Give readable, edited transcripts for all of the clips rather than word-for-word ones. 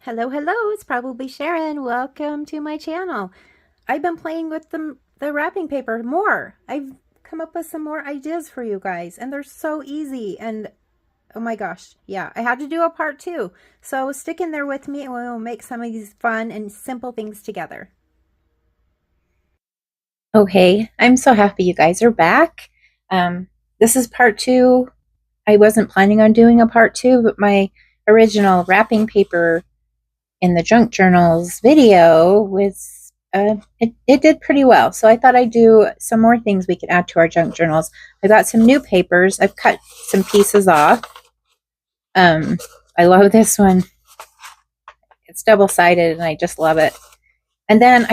Hello, hello, it's probably Sharon. Welcome to my channel. I've been playing with the wrapping paper more. I've come up with some more ideas for you guys, and they're so easy. And oh my gosh, yeah, I had to do a part two. So stick in there with me and we'll make some of these fun and simple things together. Okay, I'm so happy you guys are back. This is part two. I wasn't planning on doing a part two, but my original wrapping paper in the junk journals video was it did pretty well. So I thought I'd do some more things we could add to our junk journals. I got some new papers. I've cut some pieces off. I love this one. It's double-sided and I just love it. And then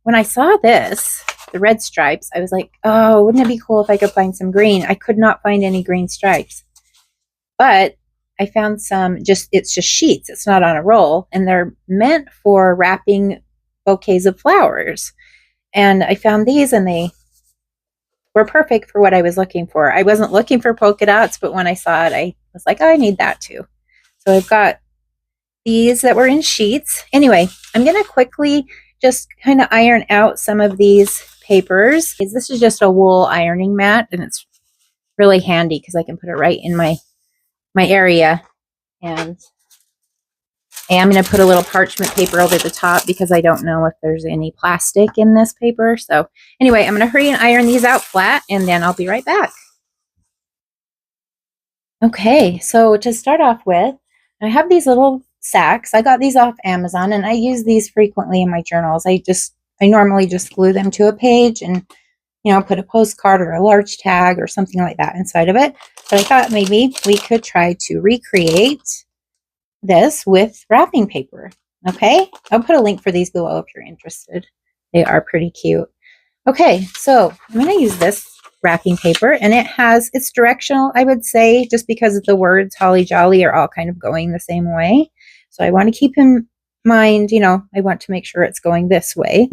when I saw this, the red stripes, I was like, oh, wouldn't it be cool if I could find some green? I could not find any green stripes. But I found some, it's just sheets. It's not on a roll, and they're meant for wrapping bouquets of flowers. And I found these, and they were perfect for what I was looking for. I wasn't looking for polka dots, but when I saw it, I was like, oh, I need that too. So I've got these that were in sheets. Anyway, I'm going to quickly just kind of iron out some of these papers. This is just a wool ironing mat, and it's really handy because I can put it right in my area. And I'm going to put a little parchment paper over the top because I don't know if there's any plastic in this paper. So anyway, I'm going to hurry and iron these out flat, and then I'll be right back. Okay, so to start off with, I have these little sacks. I got these off Amazon, and I use these frequently in my journals. I normally just glue them to a page and put a postcard or a large tag or something like that inside of it. But I thought maybe we could try to recreate this with wrapping paper. Okay, I'll put a link for these below if you're interested. They are pretty cute. Okay, so I'm going to use this wrapping paper, and it's directional, I would say, just because the words holly jolly are all kind of going the same way. So I want to keep in mind, I want to make sure it's going this way.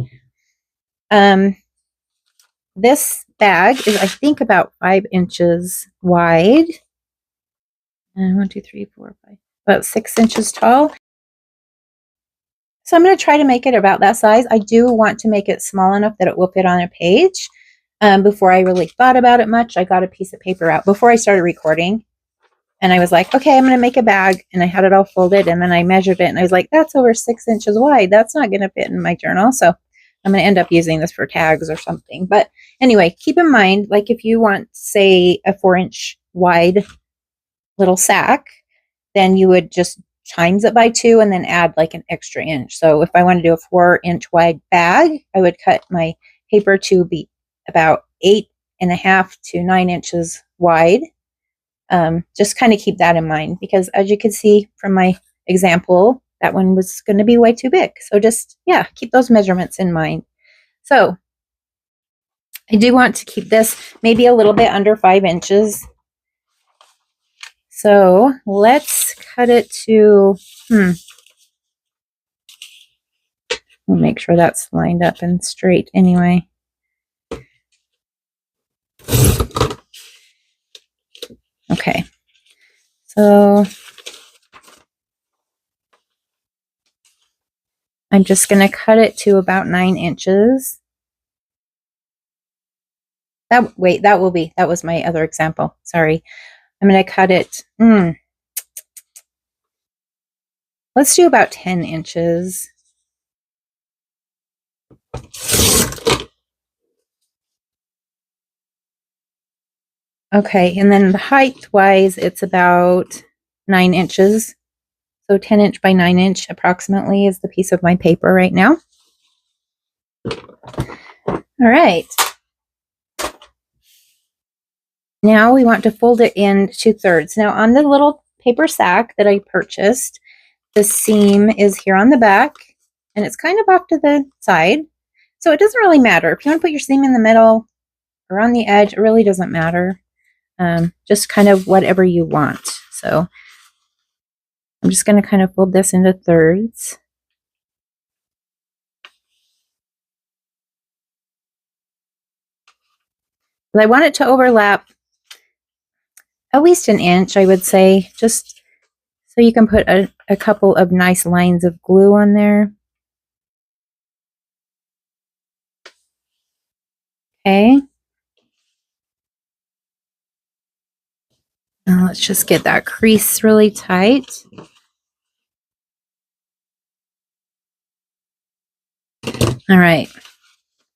This bag is, I think, about 5 inches wide. And 1, 2, 3, 4, 5, about 6 inches tall. So I'm going to try to make it about that size. I do want to make it small enough that it will fit on a page. Before I really thought about it much, I got a piece of paper out before I started recording. And I was like, okay, I'm going to make a bag. And I had it all folded, and then I measured it, and I was like, that's over 6 inches wide. That's not going to fit in my journal. So I'm going to end up using this for tags or something. But anyway, keep in mind, like if you want, say, a 4-inch wide little sack, then you would just times it by 2 and then add like an extra inch. So if I want to do a 4-inch wide bag, I would cut my paper to be about 8.5 to 9 inches wide. Just kind of keep that in mind, because as you can see from my example, that one was going to be way too big. So just, yeah, keep those measurements in mind. So I do want to keep this maybe a little bit under 5 inches. So let's cut it to, we'll make sure that's lined up and straight anyway. Okay, so I'm just going to cut it to about 9 inches. That was my other example. Sorry. I'm going to cut it. Let's do about 10 inches. Okay, and then the height-wise, it's about 9 inches. So 10 inch by 9 inch approximately is the piece of my paper right now. All right. Now we want to fold it in 2/3. Now on the little paper sack that I purchased, the seam is here on the back, and it's kind of off to the side. So it doesn't really matter. If you want to put your seam in the middle or on the edge, it really doesn't matter. Just kind of whatever you want. So I'm just going to kind of fold this into thirds. But I want it to overlap at least an inch, I would say, just So you can put a couple of nice lines of glue on there. Okay. Now let's just get that crease really tight. All right.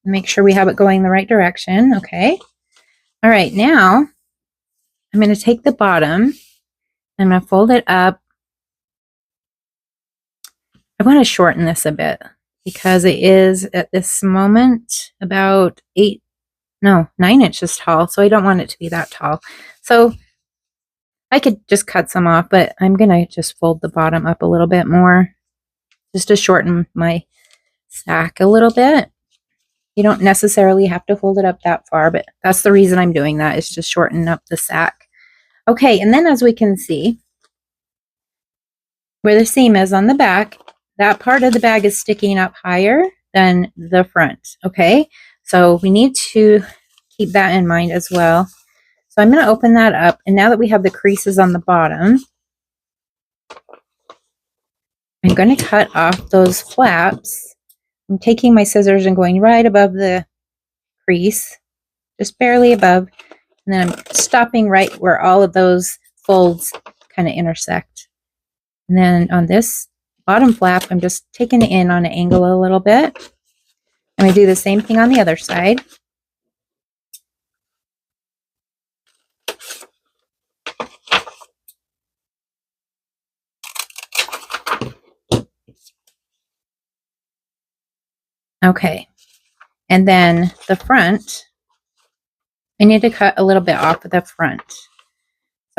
Make sure we have it going the right direction. Okay. All right. Now I'm going to take the bottom. I'm going to fold it up. I want to shorten this a bit because it is at this moment about 9 inches tall. So I don't want it to be that tall. So I could just cut some off, but I'm going to just fold the bottom up a little bit more just to shorten my sack a little bit. You don't necessarily have to fold it up that far, but that's the reason I'm doing that, is to shorten up the sack. Okay, and then as we can see, where the seam is on the back, that part of the bag is sticking up higher than the front. Okay, so we need to keep that in mind as well. So I'm going to open that up, and now that we have the creases on the bottom, I'm going to cut off those flaps. I'm taking my scissors and going right above the crease, just barely above, and then I'm stopping right where all of those folds kind of intersect. And then on this bottom flap, I'm just taking it in on an angle a little bit. And I do the same thing on the other side. Okay, and then the front, I need to cut a little bit off of the front.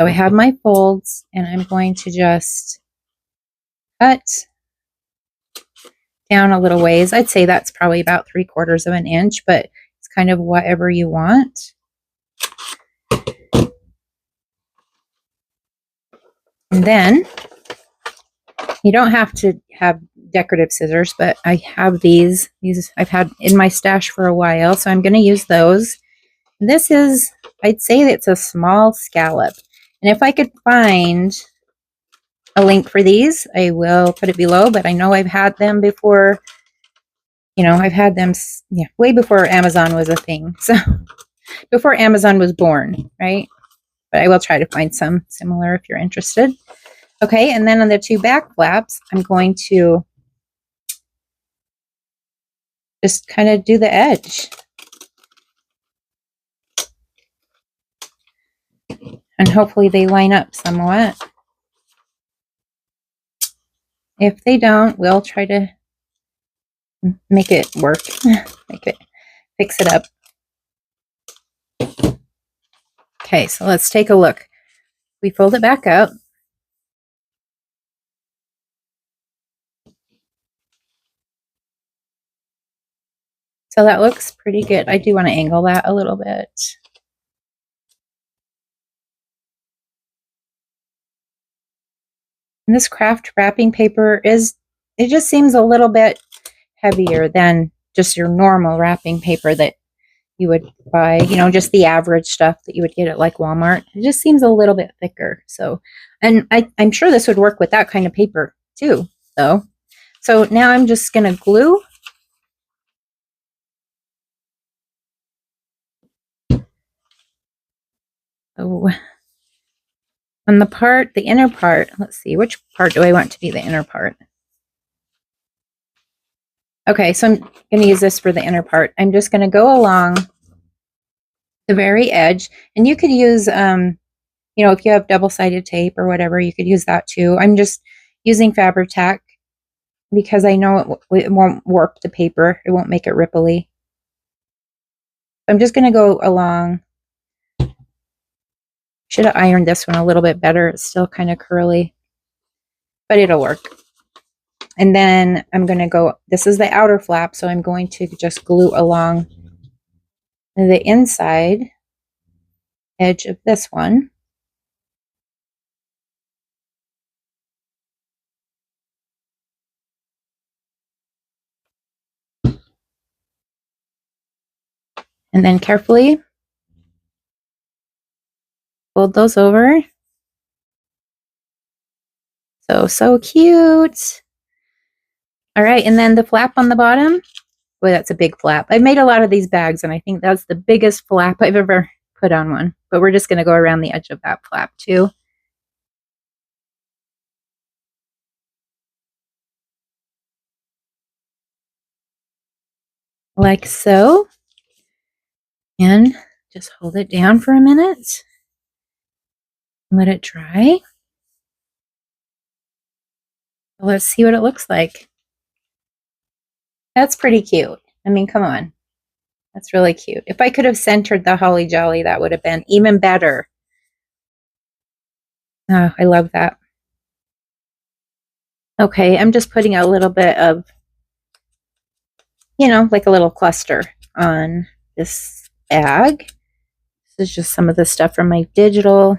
So I have my folds, and I'm going to just cut down a little ways. I'd say that's probably about 3/4 of an inch, but it's kind of whatever you want. And then you don't have to have decorative scissors, but I have these I've had in my stash for a while, so I'm going to use those. This is, I'd say it's a small scallop. And if I could find a link for these, I will put it below, but I know I've had them before. You know, I've had them way before Amazon was a thing. So before Amazon was born, right? But I will try to find some similar if you're interested. Okay, and then on the two back flaps, I'm going to just kind of do the edge. And hopefully they line up somewhat. If they don't, we'll try to make it work. Fix it up. Okay, so let's take a look. We fold it back up. So that looks pretty good. I do want to angle that a little bit. And this craft wrapping paper it just seems a little bit heavier than just your normal wrapping paper that you would buy, you know, just the average stuff that you would get at like Walmart. It just seems a little bit thicker. So, and I'm sure this would work with that kind of paper too, though. So now I'm just going to glue. Oh, on the inner part, let's see, which part do I want to be the inner part? Okay, so I'm going to use this for the inner part. I'm just going to go along the very edge, and you could use, you know, if you have double-sided tape or whatever, you could use that too. I'm just using Fabri-Tac because I know it won't warp the paper. It won't make it ripply. I'm just going to go along. Should have ironed this one a little bit better. It's still kind of curly, but it'll work. And then I'm going to go, this is the outer flap, so I'm going to just glue along the inside edge of this one. And then carefully fold those over. So cute. All right, and then the flap on the bottom. Boy, that's a big flap. I've made a lot of these bags, and I think that's the biggest flap I've ever put on one. But we're just going to go around the edge of that flap too. Like so. And just hold it down for a minute. Let it dry. Let's see what it looks like. That's pretty cute. I mean, come on. That's really cute. If I could have centered the Holly Jolly, that would have been even better. Oh, I love that. Okay, I'm just putting a little bit of, you know, like a little cluster on this bag. This is just some of the stuff from my digital.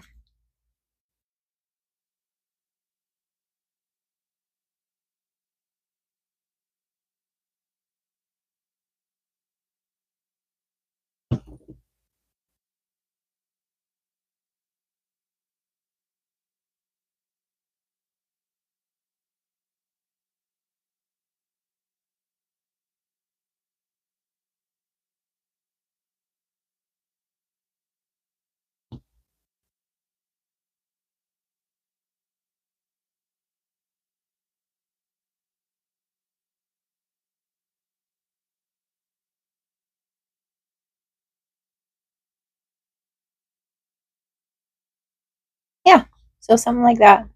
Yeah, so something like that.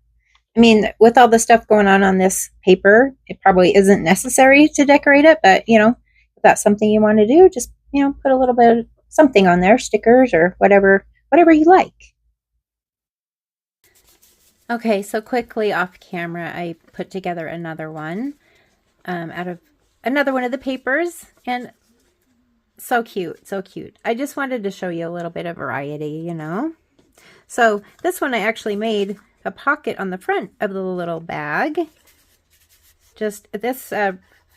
I mean, with all the stuff going on this paper, it probably isn't necessary to decorate it, but you know, if that's something you want to do, just, you know, put a little bit of something on there, stickers or whatever you like. Okay, so quickly off camera, I put together another one out of another one of the papers, and so cute, so cute. I just wanted to show you a little bit of variety, you know. So this one I actually made a pocket on the front of the little bag. Just this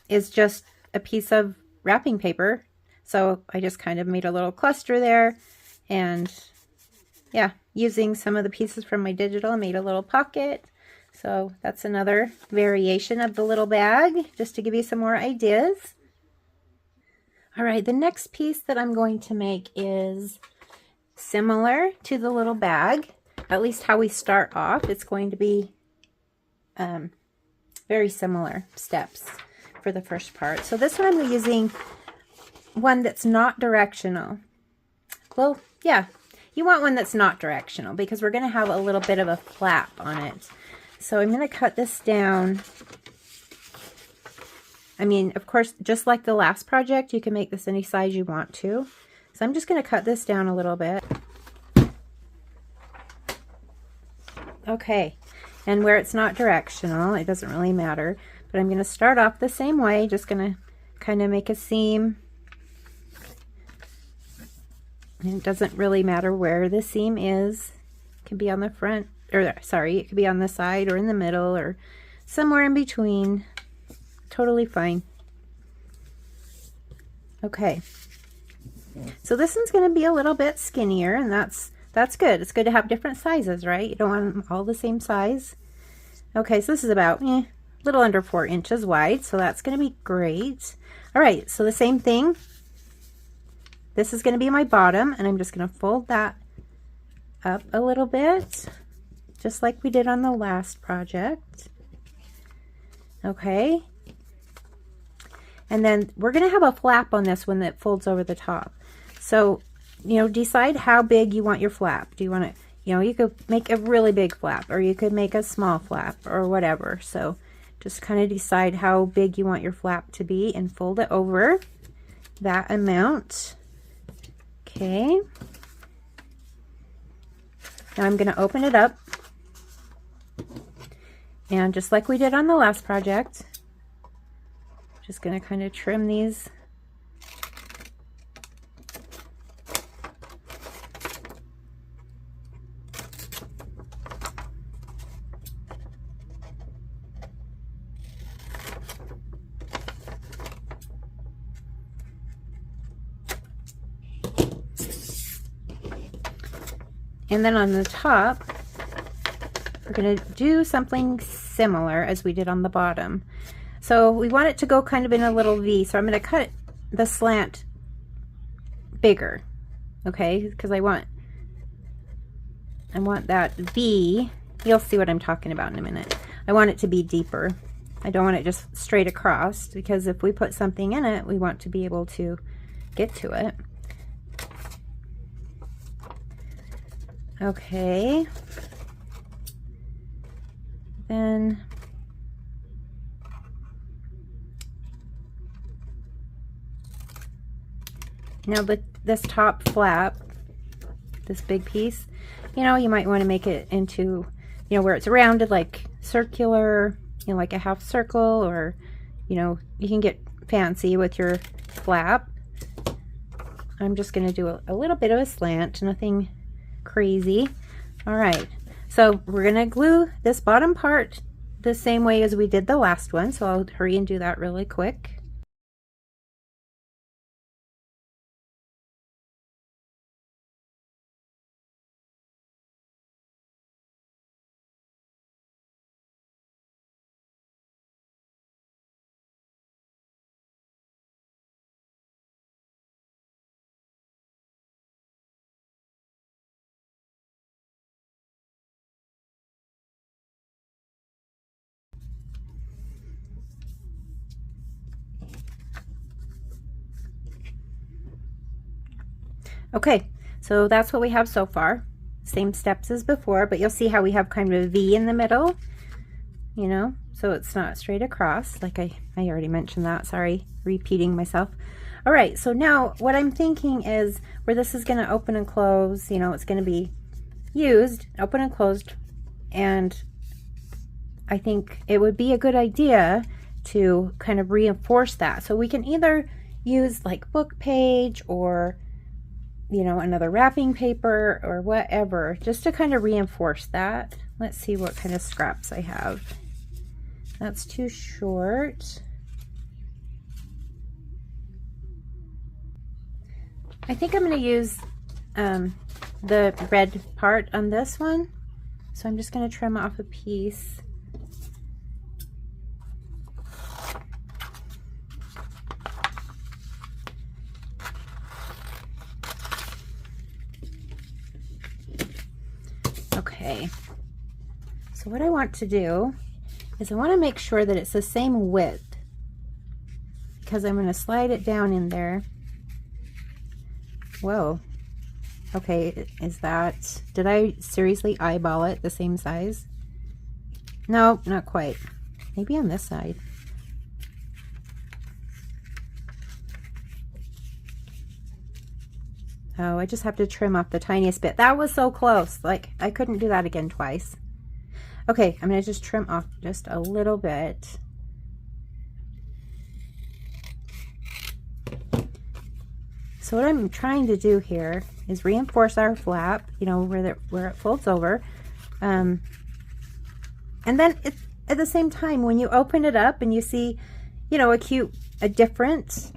is just a piece of wrapping paper. So I just kind of made a little cluster there, and yeah, using some of the pieces from my digital, I made a little pocket. So that's another variation of the little bag, just to give you some more ideas. All right, the next piece that I'm going to make is similar to the little bag, at least how we start off. It's going to be very similar steps for the first part. So this one I'm using one that's not directional. Well, yeah, you want one that's not directional because we're going to have a little bit of a flap on it. So I'm going to cut this down. I mean, of course, just like the last project, you can make this any size you want to. So I'm just going to cut this down a little bit. Okay, and where it's not directional, it doesn't really matter, but I'm going to start off the same way, just going to kind of make a seam. And it doesn't really matter where the seam is. It can be on the front, or sorry, it could be on the side or in the middle or somewhere in between. Totally fine. Okay, so this one's going to be a little bit skinnier, and that's good. It's good to have different sizes, right? You don't want them all the same size. Okay, so this is about a little under 4 inches wide, so that's going to be great. All right, so the same thing. This is going to be my bottom, and I'm just going to fold that up a little bit, just like we did on the last project. Okay. And then we're going to have a flap on this one that folds over the top. So, you know, decide how big you want your flap. Do you want it, you know, you could make a really big flap, or you could make a small flap, or whatever. So just kind of decide how big you want your flap to be and fold it over that amount. Okay. Now I'm going to open it up. And just like we did on the last project, just going to kind of trim these. And then on the top, we're going to do something similar as we did on the bottom. So we want it to go kind of in a little V, so I'm going to cut the slant bigger, okay, because I want that V, you'll see what I'm talking about in a minute. I want it to be deeper. I don't want it just straight across, because if we put something in it, we want to be able to get to it. Okay. Then now this top flap, this big piece, you know, you might want to make it into, you know, where it's rounded, like circular, you know, like a half circle, or, you know, you can get fancy with your flap. I'm just going to do a little bit of a slant, nothing crazy. All right, so we're going to glue this bottom part the same way as we did the last one, so I'll hurry and do that really quick. Okay, so that's what we have so far. Same steps as before, but you'll see how we have kind of a V in the middle, you know, so it's not straight across, like I already mentioned that, sorry, repeating myself. All right, so now what I'm thinking is where this is going to open and close, you know, it's going to be used, open and closed, and I think it would be a good idea to kind of reinforce that. So we can either use like book page or, you know, another wrapping paper or whatever, just to kind of reinforce that. Let's see what kind of scraps I have. That's too short. I think I'm going to use the red part on this one. So I'm just going to trim off a piece. Okay, so what I want to do is I want to make sure that it's the same width, because I'm going to slide it down in there. Whoa, okay, is that, did I seriously eyeball it the same size? No, not quite. Maybe on this side. Oh, I just have to trim off the tiniest bit. That was so close. Like, I couldn't do that again twice. Okay, I'm going to just trim off just a little bit. So what I'm trying to do here is reinforce our flap, you know, where it folds over. And then at the same time, when you open it up and you see, you know, a different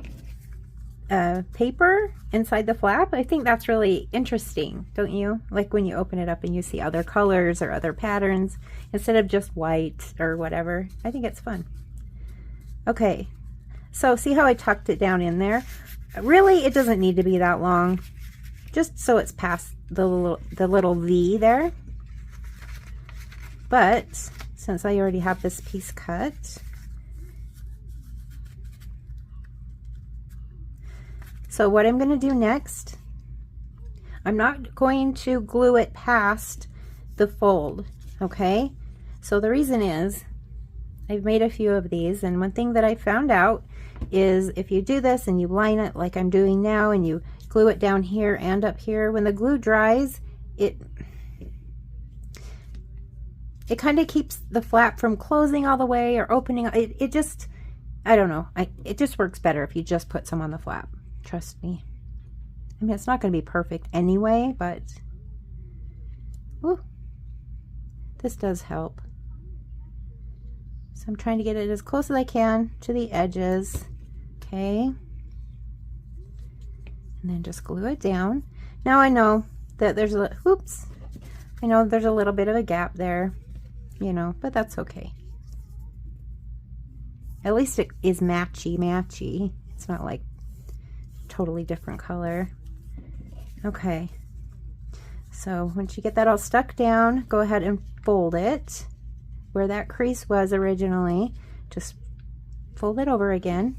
paper inside the flap, I think that's really interesting, don't you? Like when you open it up and you see other colors or other patterns instead of just white or whatever. I think it's fun. Okay, so see how I tucked it down in there? Really, it doesn't need to be that long, just so it's past the little V there. But since I already have this piece cut, so what I'm going to do next, I'm not going to glue it past the fold, okay? So the reason is, I've made a few of these, and one thing that I found out is if you do this and you line it like I'm doing now and you glue it down here and up here, when the glue dries, it kind of keeps the flap from closing all the way or opening. It just, I don't know, it just works better if you just put some on the flap. Trust me. I mean, it's not going to be perfect anyway, but ooh, this does help. So I'm trying to get it as close as I can to the edges. Okay. And then just glue it down. Now I know that there's a, oops, I know there's a little bit of a gap there, you know, but that's okay. At least it is matchy. It's not like totally different color. Okay. So once you get that all stuck down, go ahead and fold it where that crease was originally. Just fold it over again.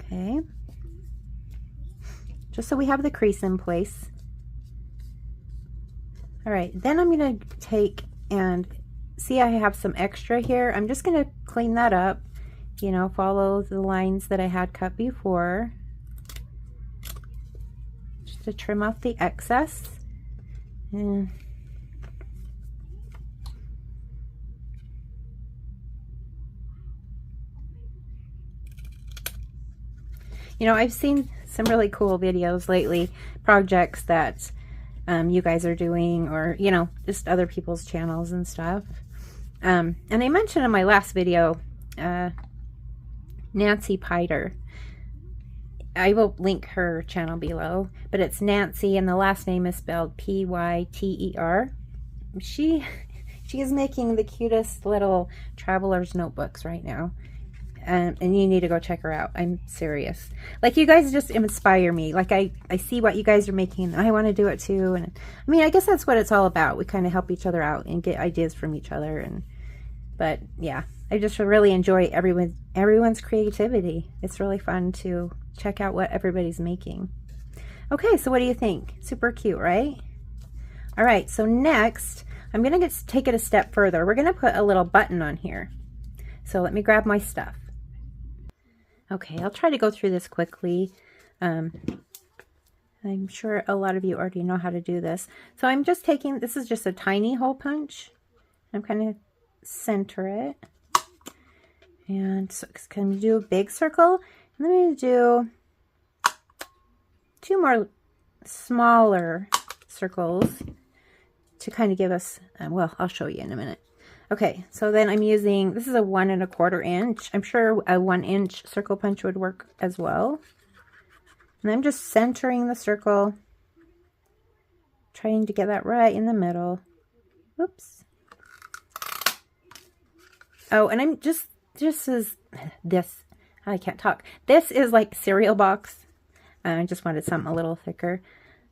Okay. Just so we have the crease in place. All right, then I'm gonna take and see I have some extra here. I'm just gonna clean that up, you know, follow the lines that I had cut before. Just to trim off the excess. And you know, I've seen some really cool videos lately, projects that you guys are doing, or, you know, just other people's channels and stuff. And I mentioned in my last video, Nancy Piter. I will link her channel below, but it's Nancy and the last name is spelled P-Y-T-E-R. She is making the cutest little traveler's notebooks right now. And you need to go check her out. I'm serious. Like, you guys just inspire me. Like, I see what you guys are making, and I want to do it too. And I mean, I guess that's what it's all about. We kind of help each other out and get ideas from each other. But yeah, I just really enjoy everyone's creativity. It's really fun to check out what everybody's making. Okay, so what do you think? Super cute, right? All right, so next, I'm going to take it a step further. We're going to put a little button on here. So let me grab my stuff. Okay, I'll try to go through this quickly. I'm sure a lot of you already know how to do this. So I'm just taking, this is just a tiny hole punch. I'm kind of center it. And so can we do a big circle? And then I'm going to do 2 more smaller circles to kind of give us, well, I'll show you in a minute. Okay, so then I'm using, this is a 1 1/4 inch. I'm sure a 1 inch circle punch would work as well. And I'm just centering the circle, trying to get that right in the middle. Oops. Oh, and I'm just as this, I can't talk. This is like cereal box. I just wanted something a little thicker.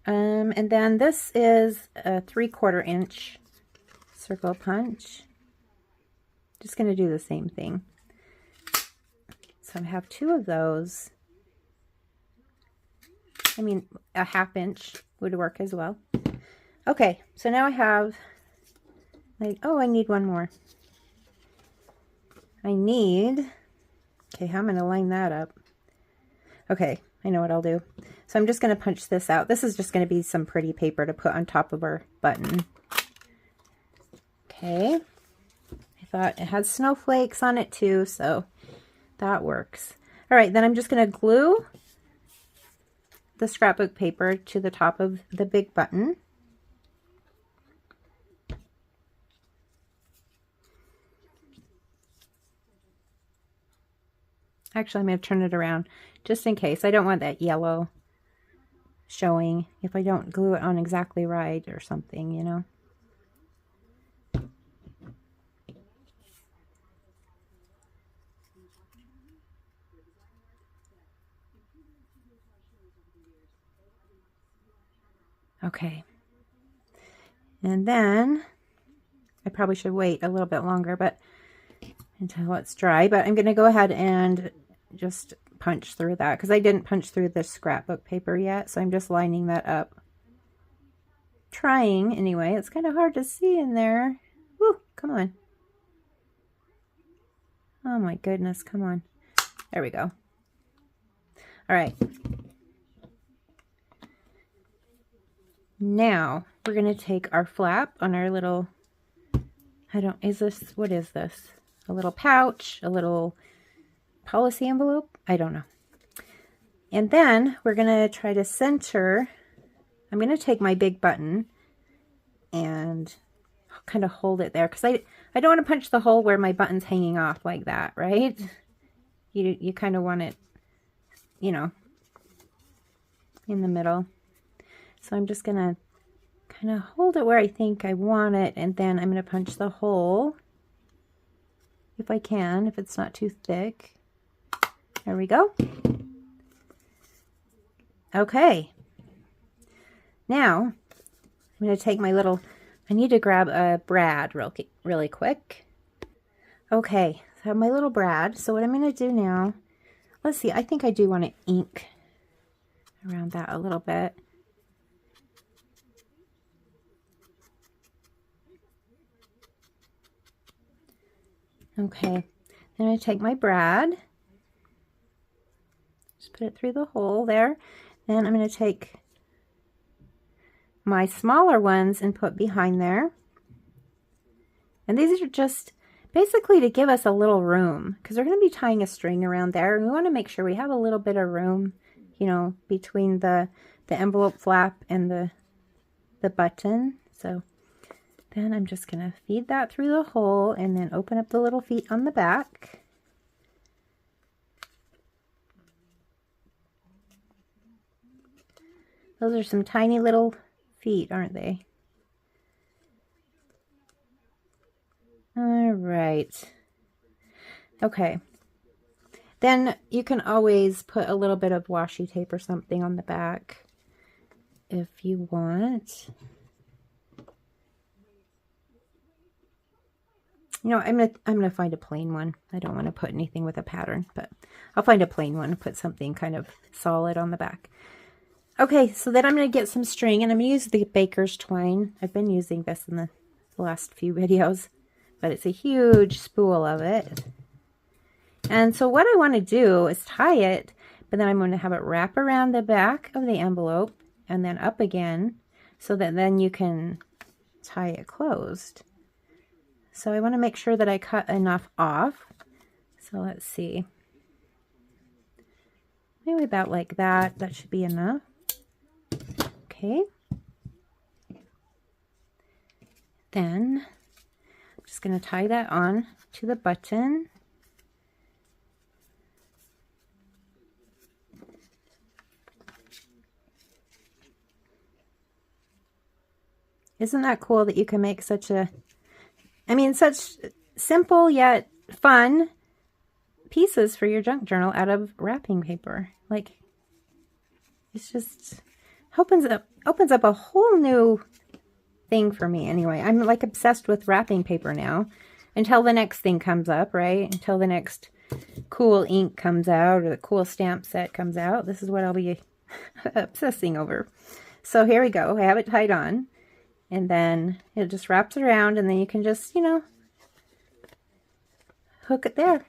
And then this is a 3/4 inch circle punch. Just going to do the same thing. So I have 2 of those. I mean, a 1/2 inch would work as well. Okay, so now I have, like, oh, I need one more. Okay, how am I going to line that up? Okay, I know what I'll do. So I'm just going to punch this out. This is just going to be some pretty paper to put on top of our button. Okay. I thought it had snowflakes on it too, so that works. All right, then I'm just going to glue the scrapbook paper to the top of the big button. Actually, I'm going to turn it around just in case. I don't want that yellow showing if I don't glue it on exactly right or something, you know. Okay. And then I probably should wait a little bit longer, but until it's dry, but I'm going to go ahead and just punch through that because I didn't punch through the scrapbook paper yet, so I'm just lining that up. Trying anyway. It's kind of hard to see in there. Woo, come on. Oh my goodness, come on. There we go. All right. Now we're going to take our flap on our little, what is this? A little pouch, a little policy envelope? I don't know. And then we're going to try to center. I'm going to take my big button and kind of hold it there because I don't want to punch the hole where my button's hanging off like that, right? You kind of want it, you know, in the middle. So I'm just going to kind of hold it where I think I want it, and then I'm going to punch the hole if I can, if it's not too thick. There we go. Okay. Now, I'm going to take my little, I need to grab a brad really quick. Okay, so I have my little brad. So what I'm going to do now, let's see, I think I do want to ink around that a little bit. Okay, then I take my brad, just put it through the hole there. Then I'm going to take my smaller ones and put behind there. And these are just basically to give us a little room, because we're going to be tying a string around there, and we want to make sure we have a little bit of room, you know, between the envelope flap and the button. So then I'm just going to feed that through the hole and then open up the little feet on the back. Those are some tiny little feet, aren't they? All right. Okay. Then you can always put a little bit of washi tape or something on the back if you want. You know, I'm gonna find a plain one. I don't want to put anything with a pattern, but I'll find a plain one and put something kind of solid on the back. Okay, so then I'm gonna get some string, and I'm gonna use the baker's twine. I've been using this in the last few videos, but it's a huge spool of it. And so what I want to do is tie it, but then I'm going to have it wrap around the back of the envelope and then up again, so that then you can tie it closed. So I want to make sure that I cut enough off. So let's see. Maybe about like that. That should be enough. Okay. Then I'm just going to tie that on to the button. Isn't that cool that you can make such a, I mean, such simple yet fun pieces for your junk journal out of wrapping paper? Like, it's just opens up a whole new thing for me. Anyway, I'm like obsessed with wrapping paper now, until the next thing comes up, right? Until the next cool ink comes out or the cool stamp set comes out. This is what I'll be obsessing over. So here we go. I have it tied on. And then it just wraps around, and then you can just, you know, hook it there.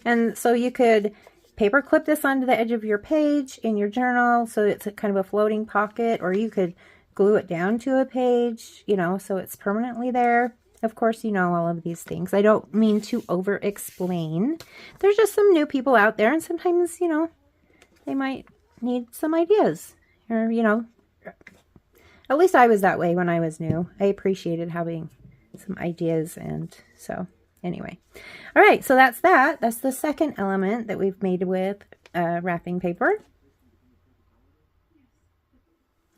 And so you could paper clip this onto the edge of your page in your journal, so it's a kind of a floating pocket, or you could glue it down to a page, you know, so it's permanently there. Of course, you know all of these things. I don't mean to over explain. There's just some new people out there, and sometimes, you know, they might need some ideas, or, you know, at least I was that way when I was new. I appreciated having some ideas, and so anyway. All right, so that's that. That's the second element that we've made with wrapping paper.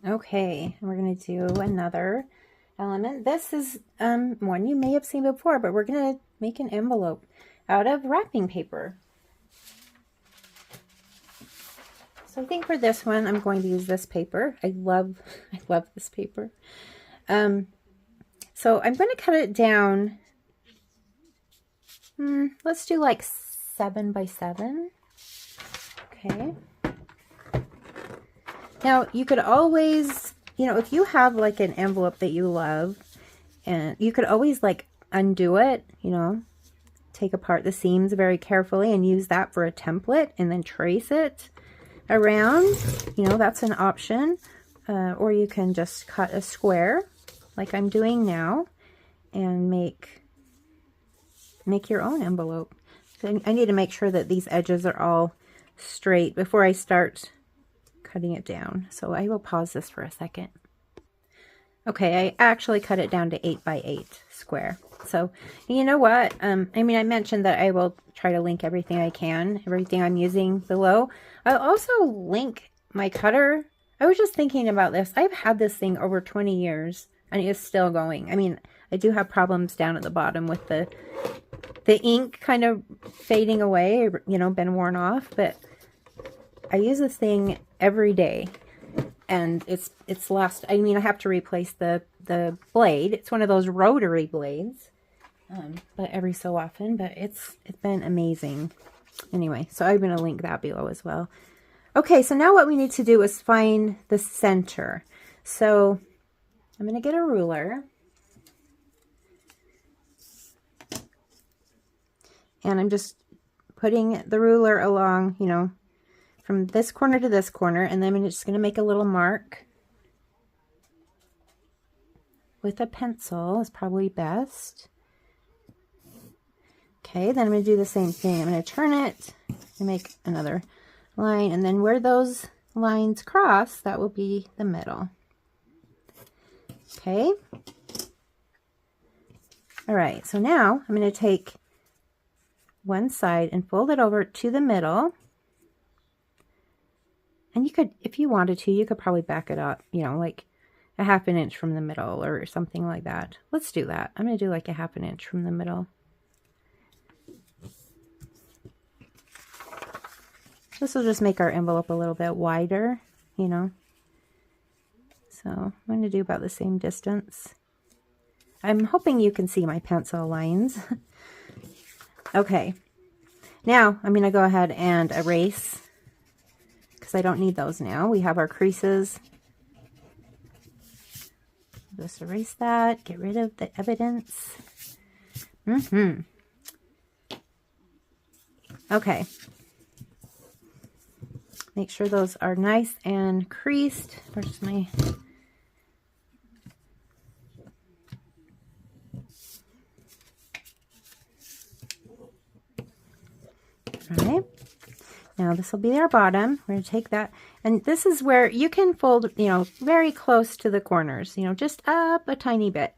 Okay, we're going to do another element. This is one you may have seen before, but we're going to make an envelope out of wrapping paper. So I think for this one, I'm going to use this paper. I love this paper. So I'm going to cut it down. Let's do like 7 by 7. Okay. Now you could always, you know, if you have like an envelope that you love, and you could always like undo it, you know, take apart the seams very carefully and use that for a template, and then trace it around, you know, that's an option. Or you can just cut a square like I'm doing now and make your own envelope. So I need to make sure that these edges are all straight before I start cutting it down. So I will pause this for a second. Okay, I actually cut it down to 8 by 8 square. So you know what? I mean, I mentioned that I will try to link everything I can, everything I'm using below. I'll also link my cutter. I was just thinking about this. I've had this thing over 20 years and it's still going. I mean, I do have problems down at the bottom with the ink kind of fading away, you know, been worn off, but I use this thing every day and it's lost. I mean, I have to replace the blade. It's one of those rotary blades, but every so often, but it's been amazing. Anyway, so I'm going to link that below as well. Okay, so now what we need to do is find the center. So I'm going to get a ruler. And I'm just putting the ruler along, you know, from this corner to this corner. And then I'm just going to make a little mark with a pencil is probably best. Okay, then I'm going to do the same thing. I'm going to turn it and make another line. And then where those lines cross, that will be the middle. Okay. All right, so now I'm going to take one side and fold it over to the middle. And you could, if you wanted to, you could probably back it up, you know, like a 1/2 inch from the middle or something like that. Let's do that. I'm going to do like a 1/2 inch from the middle. This will just make our envelope a little bit wider, you know. So I'm going to do about the same distance. I'm hoping you can see my pencil lines. Okay, now I'm going to go ahead and erase because I don't need those now. We have our creases. Just erase that, get rid of the evidence. Okay. Make sure those are nice and creased. Where's my... All right. Now this will be our bottom. We're going to take that. And this is where you can fold, you know, very close to the corners, you know, just up a tiny bit.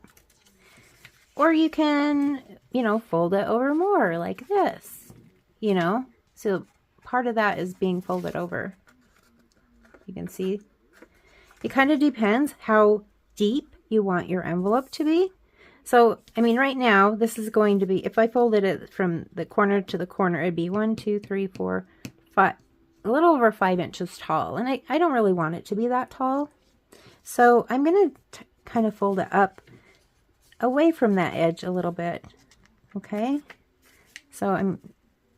Or you can, you know, fold it over more like this, you know. So part of that is being folded over. You can see. It kind of depends how deep you want your envelope to be. So, I mean, right now, this is going to be, if I folded it from the corner to the corner, it'd be 1, 2, 3, 4, 5, a little over 5 inches tall. And I don't really want it to be that tall. So I'm going to kind of fold it up away from that edge a little bit. Okay. So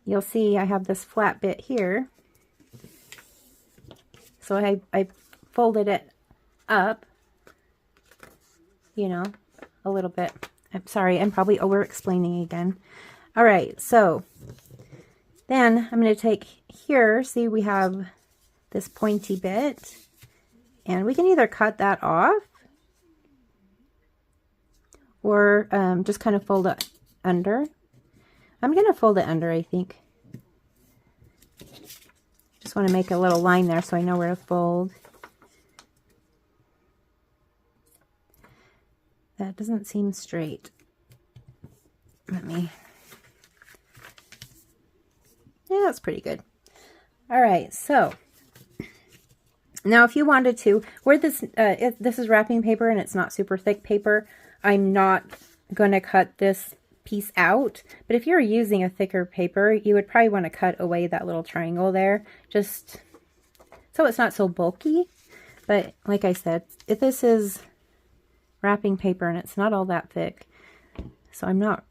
you'll see I have this flat bit here. So I folded it up, you know, a little bit. I'm sorry, I'm probably over explaining again. All right, so then I'm going to take here, see we have this pointy bit, and we can either cut that off or just kind of fold it under. I'm going to fold it under, I think. Just want to make a little line there so I know where to fold. That doesn't seem straight. Yeah, that's pretty good. All right, so now if you wanted to, where this this is wrapping paper and it's not super thick paper, I'm not going to cut this piece out. But if you're using a thicker paper, you would probably want to cut away that little triangle there, just so it's not so bulky. But like I said, if this is wrapping paper and it's not all that thick, so I'm not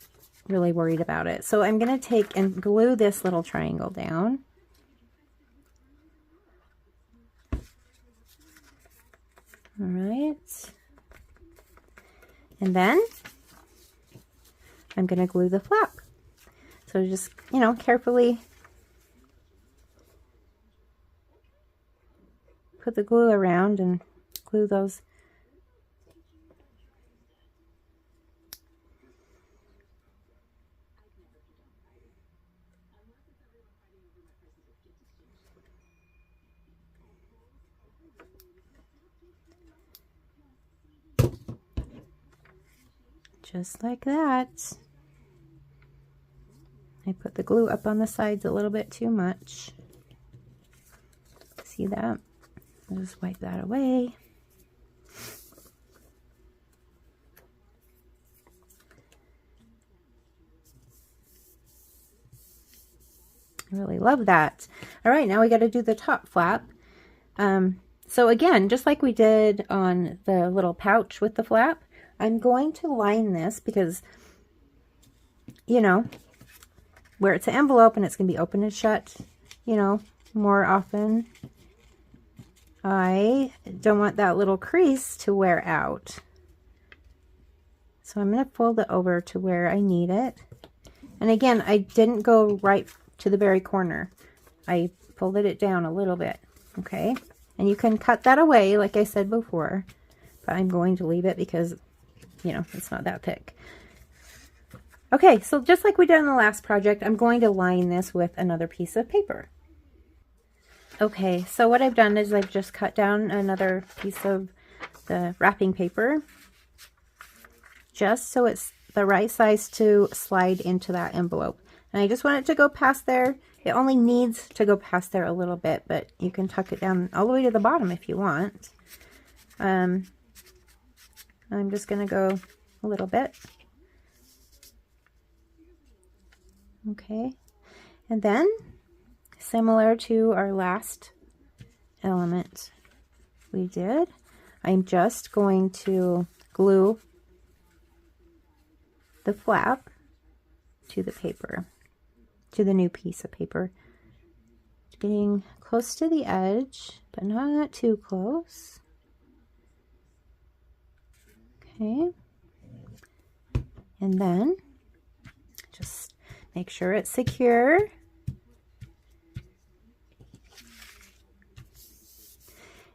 really worried about it. So I'm going to take and glue this little triangle down. All right. And then I'm going to glue the flap. So just, you know, carefully put the glue around and glue those. Just like that. I put the glue up on the sides a little bit too much. See that? I'll just wipe that away. I really love that. All right, now we got to do the top flap. So again, just like we did on the little pouch with the flap, I'm going to line this because, you know, where it's an envelope and it's going to be open and shut, you know, more often, I don't want that little crease to wear out. So I'm going to fold it over to where I need it. And again, I didn't go right to the very corner. I folded it down a little bit, okay? And you can cut that away, like I said before, but I'm going to leave it because, you know, it's not that thick. Okay, so just like we did in the last project, I'm going to line this with another piece of paper. Okay, so what I've done is I've just cut down another piece of the wrapping paper, just so it's the right size to slide into that envelope. And I just want it to go past there. It only needs to go past there a little bit, but you can tuck it down all the way to the bottom if you want. I'm just going to go a little bit. Okay, and then similar to our last element we did, I'm just going to glue the flap to the paper, to the new piece of paper. Getting close to the edge, but not too close. Okay, and then just make sure it's secure.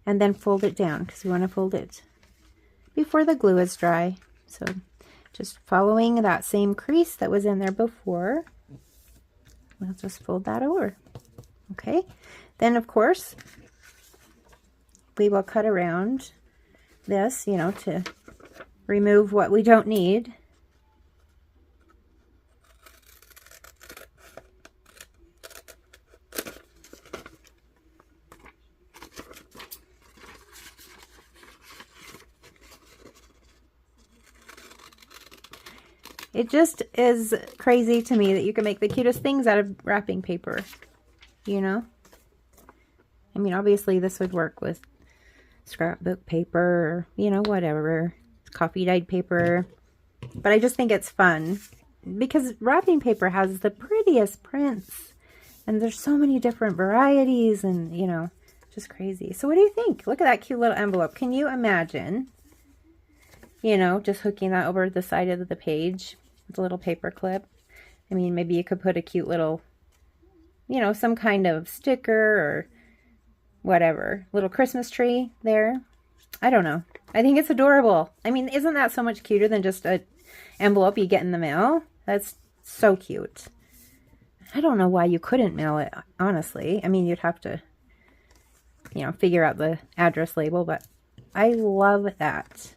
And then fold it down because we want to fold it before the glue is dry. So just following that same crease that was in there before, we'll just fold that over. Okay, then of course we will cut around this, you know, to remove what we don't need. It just is crazy to me that you can make the cutest things out of wrapping paper, you know? I mean, obviously this would work with scrapbook paper, or, you know, whatever, coffee dyed paper. But I just think it's fun because wrapping paper has the prettiest prints and there's so many different varieties and, you know, just crazy. So what do you think? Look at that cute little envelope. Can you imagine, you know, just hooking that over the side of the page with a little paper clip? I mean, maybe you could put a cute little, you know, some kind of sticker or whatever, little Christmas tree there. I don't know. I think it's adorable. I mean, isn't that so much cuter than just an envelope you get in the mail? That's so cute. I don't know why you couldn't mail it, honestly. I mean, you'd have to, you know, figure out the address label, but I love that.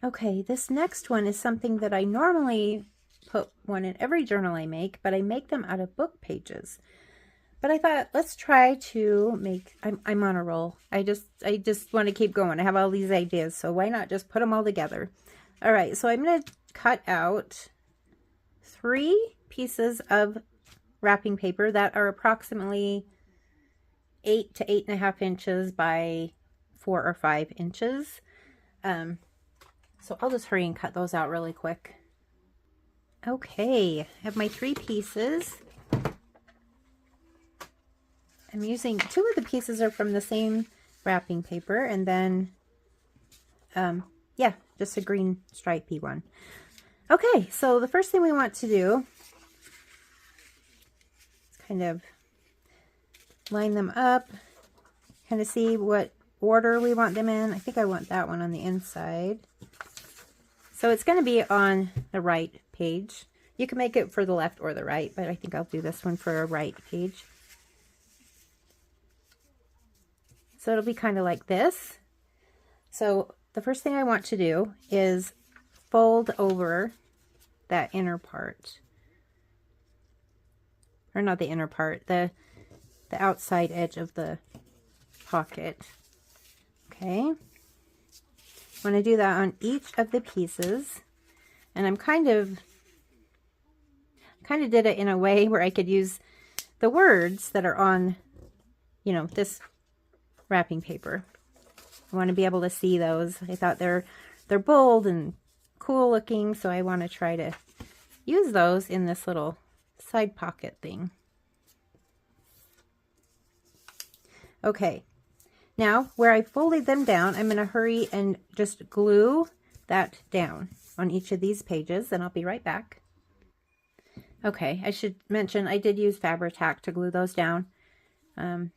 Okay, this next one is something that I normally put one in every journal I make, but I make them out of book pages. But I thought, let's try to make, I'm on a roll. I just want to keep going. I have all these ideas, so why not just put them all together? All right, so I'm going to cut out 3 pieces of wrapping paper that are approximately 8 to 8.5 inches by 4 or 5 inches. So I'll just hurry and cut those out really quick. Okay, I have my 3 pieces. I'm using 2 of the pieces are from the same wrapping paper, and then, yeah, just a green stripey one. Okay, so the first thing we want to do is kind of line them up, kind of see what order we want them in. I think I want that one on the inside. So it's going to be on the right page. You can make it for the left or the right, but I think I'll do this one for a right page. So it'll be kind of like this. So the first thing I want to do is fold over that inner part. Or not the inner part, the outside edge of the pocket. Okay. I'm going to do that on each of the pieces. And I'm kind of kind of did it in a way where I could use the words that are on, you know, this wrapping paper. I want to be able to see those. I thought they're bold and cool looking, so I want to try to use those in this little side pocket thing. Okay, now where I folded them down, I'm going to hurry and just glue that down on each of these pages, and I'll be right back. Okay, I should mention I did use Fabri-Tac to glue those down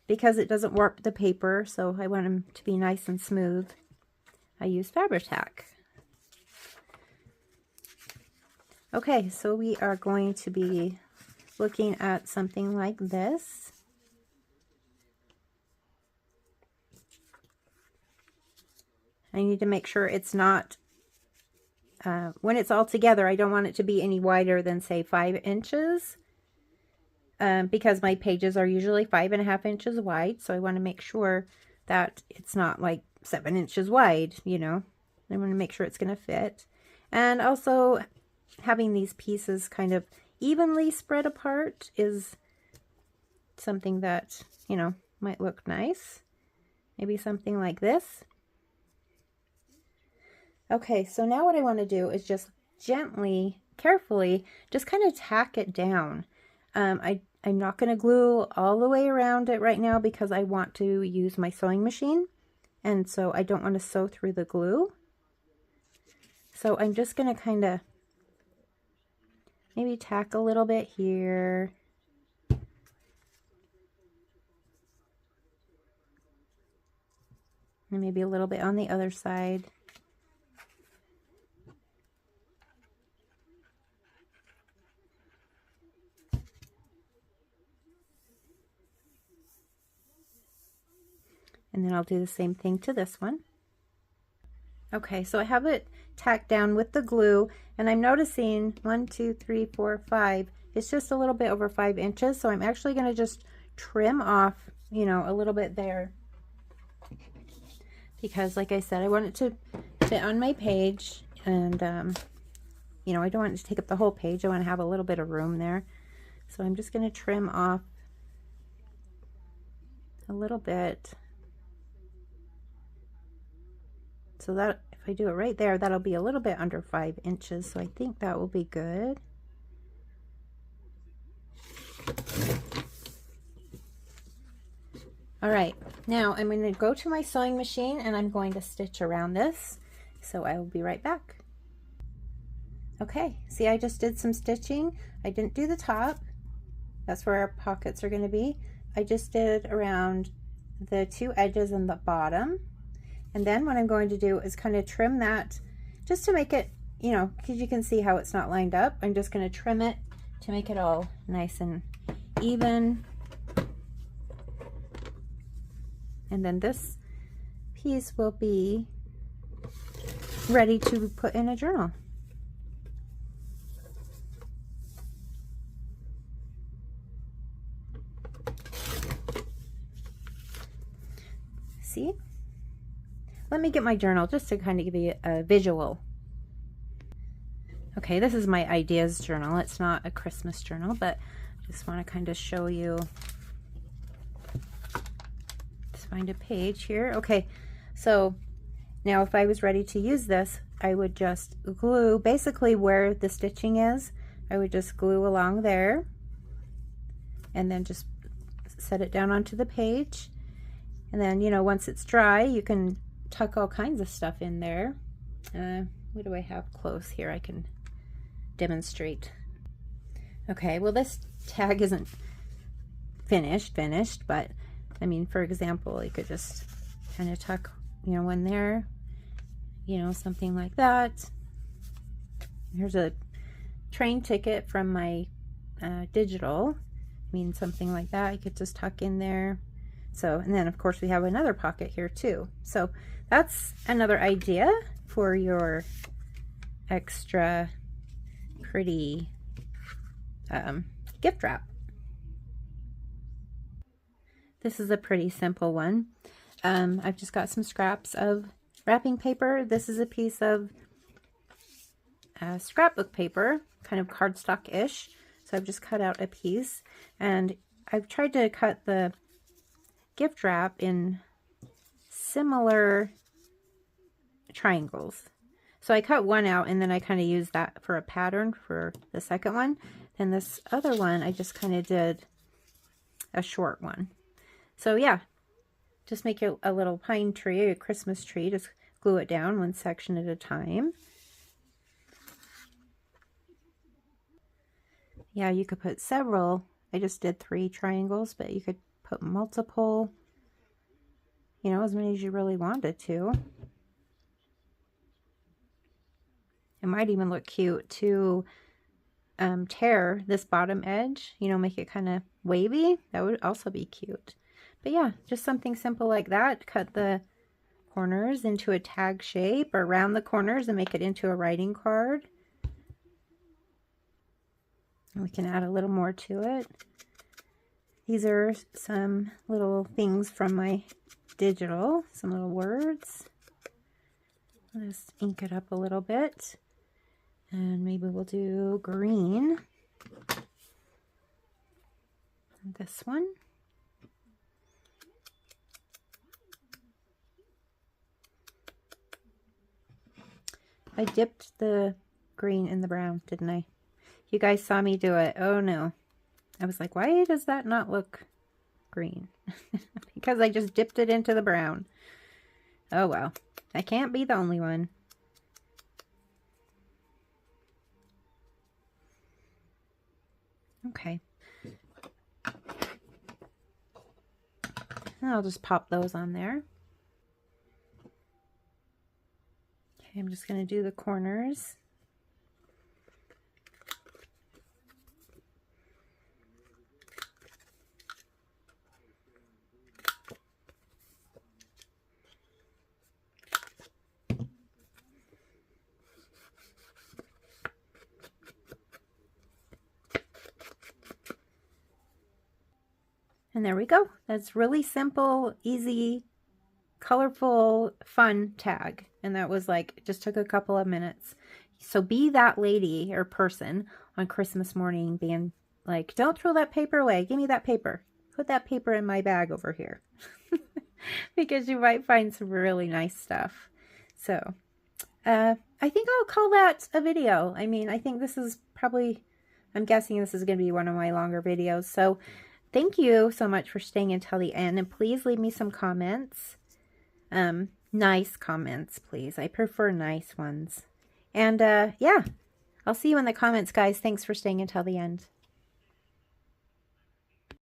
because it doesn't warp the paper, so I want them to be nice and smooth. I use Fabri-Tac. Okay, so we are going to be looking at something like this. I need to make sure it's not, when it's all together, I don't want it to be any wider than, say, 5 inches. Because my pages are usually 5.5 inches wide, so I want to make sure that it's not like 7 inches wide, you know. I want to make sure it's going to fit. And also, having these pieces kind of evenly spread apart is something that, you know, might look nice. Maybe something like this. Okay, so now what I want to do is just gently, carefully, just kind of tack it down. I'm not going to glue all the way around it right now because I want to use my sewing machine. And so I don't want to sew through the glue. So I'm just going to kind of maybe tack a little bit here. And maybe a little bit on the other side. And then I'll do the same thing to this one. Okay, so I have it tacked down with the glue, and I'm noticing 1, 2, 3, 4, 5. It's just a little bit over 5 inches, so I'm actually going to just trim off, you know, a little bit there. Because, like I said, I want it to fit on my page, and, you know, I don't want it to take up the whole page. I want to have a little bit of room there. So I'm just going to trim off a little bit. So that, if I do it right there, that'll be a little bit under 5 inches. So I think that will be good. All right, now I'm going to go to my sewing machine and I'm going to stitch around this. So I will be right back. Okay, see, I just did some stitching. I didn't do the top. That's where our pockets are going to be. I just did around the 2 edges and the bottom. And then what I'm going to do is kind of trim that just to make it, you know, because you can see how it's not lined up. I'm just going to trim it to make it all nice and even. And then this piece will be ready to put in a journal. See? Let me get my journal just to kind of give you a visual. Okay, this is my ideas journal. It's not a Christmas journal, but I just want to kind of show you. Let's find a page here. Okay, so now if I was ready to use this, I would just glue basically where the stitching is. I would just glue along there and then just set it down onto the page. And then, you know, once it's dry, you can tuck all kinds of stuff in there. What do I have close here I can demonstrate? Okay, well, this tag isn't finished, but I mean, for example, you could just kind of tuck, you know, one there, you know, something like that. Here's a train ticket from my digital. I mean, something like that. You could just tuck in there. So, and then of course we have another pocket here too. So that's another idea for your extra pretty gift wrap. This is a pretty simple one. I've just got some scraps of wrapping paper. This is a piece of scrapbook paper, kind of cardstock-ish. So I've just cut out a piece, and I've tried to cut the gift wrap in similar triangles. So I cut one out, and then I kind of used that for a pattern for the second one. And this other one, I just kind of did a short one. So yeah, just make a little pine tree, a Christmas tree. Just glue it down one section at a time. Yeah, you could put several. I just did 3 triangles, but you could put multiple, you know, as many as you really wanted to. It might even look cute to tear this bottom edge, you know, make it kind of wavy. That would also be cute. But yeah, just something simple like that. Cut the corners into a tag shape, or round the corners and make it into a writing card. And we can add a little more to it. These are some little things from my digital, some little words. I'll just ink it up a little bit. And maybe we'll do green. And this one. I dipped the green in the brown, didn't I? You guys saw me do it. Oh no. I was like, why does that not look green? Because I just dipped it into the brown. Oh well. I can't be the only one. Okay. And I'll just pop those on there. Okay, I'm just going to do the corners. And there we go. That's really simple, easy, colorful, fun tag. And that was like, just took a couple of minutes. So be that lady or person on Christmas morning being like, don't throw that paper away. Give me that paper. Put that paper in my bag over here. Because you might find some really nice stuff. So I think I'll call that a video. I mean, I think this is probably, I'm guessing this is going to be one of my longer videos. So thank you so much for staying until the end, and please leave me some comments. Nice comments, please. I prefer nice ones. And yeah, I'll see you in the comments, guys. Thanks for staying until the end.